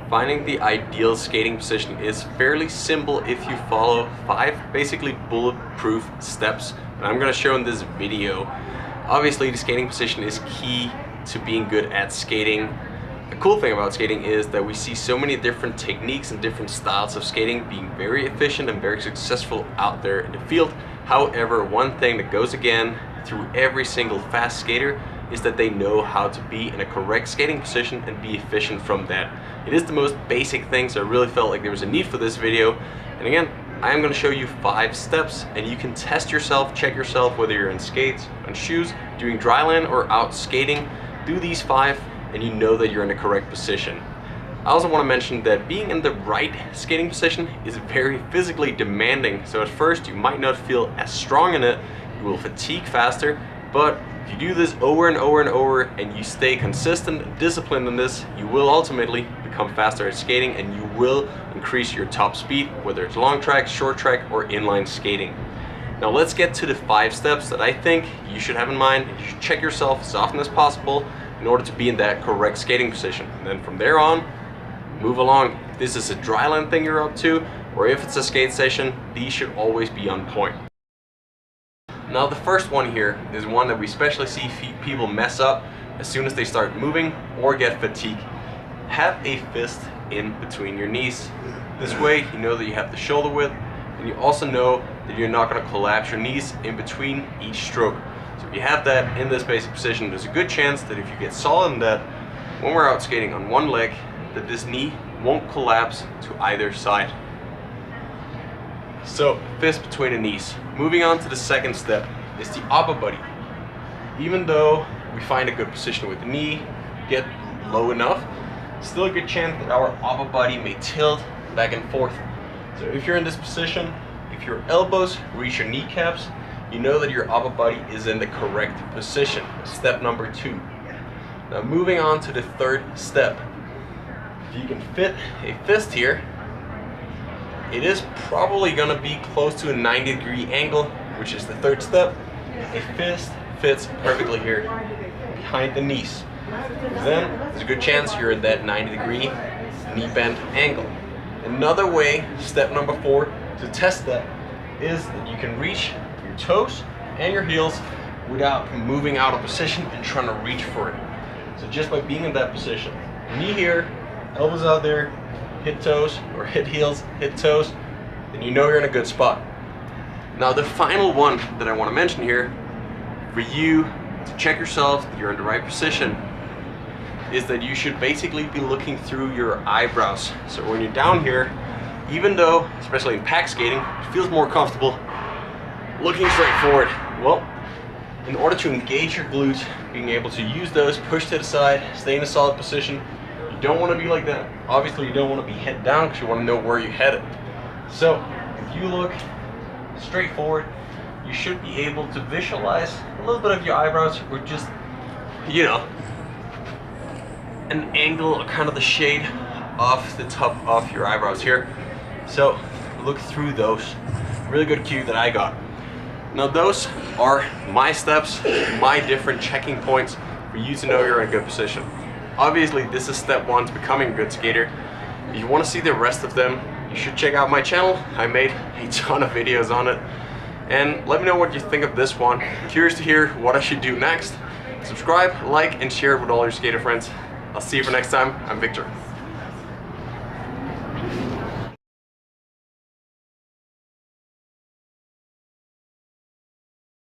Finding the ideal skating position is fairly simple if you follow 5 basically bulletproof steps that I'm going to show in this video. Obviously the skating position is key to being good at skating. The cool thing about skating is that we see so many different techniques and different styles of skating being very efficient and very successful out there in the field. However, one thing that goes again through every single fast skater is that they know how to be in a correct skating position and be efficient from that. It is the most basic thing, so I really felt like there was a need for this video. And again, I am going to show you 5 steps, and you can test yourself, check yourself, whether you're in skates, on shoes, doing dryland or out skating. Do these 5 and you know that you're in the correct position. I also want to mention that being in the right skating position is very physically demanding, so at first you might not feel as strong in it, you will fatigue faster, but if you do this over and over and over and you stay consistent and disciplined in this, you will ultimately become faster at skating and you will increase your top speed, whether it's long track, short track, or inline skating. Now let's get to the 5 steps that I think you should have in mind. You should check yourself as often as possible in order to be in that correct skating position. And then from there on, move along. If this is a dryland thing you're up to, or if it's a skate session, these should always be on point. Now the first one here is one that we especially see people mess up as soon as they start moving or get fatigue. Have a fist in between your knees. This way you know that you have the shoulder width, and you also know that you're not going to collapse your knees in between each stroke. So if you have that in this basic position, there's a good chance that if you get solid in that, when we're out skating on one leg, that this knee won't collapse to either side. So, fist between the knees. Moving on to the second step is the upper body. Even though we find a good position with the knee, get low enough, still a good chance that our upper body may tilt back and forth. So if you're in this position, if your elbows reach your kneecaps, you know that your upper body is in the correct position. Step number 2. Now moving on to the third step. If you can fit a fist here, it is probably going to be close to a 90-degree angle, which is the third step. A fist fits perfectly here behind the knees. Then there's a good chance you're in that 90-degree knee bend angle. Another way, step number 4, to test that is that you can reach your toes and your heels without moving out of position and trying to reach for it. So just by being in that position, knee here, elbows out there, hit toes, or hit heels, hit toes, then you know you're in a good spot. Now the final one that I want to mention here, for you to check yourself that you're in the right position, is that you should basically be looking through your eyebrows. So when you're down here, even though, especially in pack skating, it feels more comfortable looking straight forward. Well, in order to engage your glutes, being able to use those, push to the side, stay in a solid position, you don't want to be like that. Obviously you don't want to be head down because you want to know where you're headed. So if you look straight forward, you should be able to visualize a little bit of your eyebrows, or just, you know, an angle or kind of the shade off the top of your eyebrows here. So look through those. Really good cue that I got. Now those are my steps, my different checking points for you to know you're in a good position. Obviously this is step 1 to becoming a good skater. If you want to see the rest of them, you should check out my channel. I made a ton of videos on it. And let me know what you think of this one. I'm curious to hear what I should do next. Subscribe, like, and share it with all your skater friends. I'll see you for next time. I'm Victor.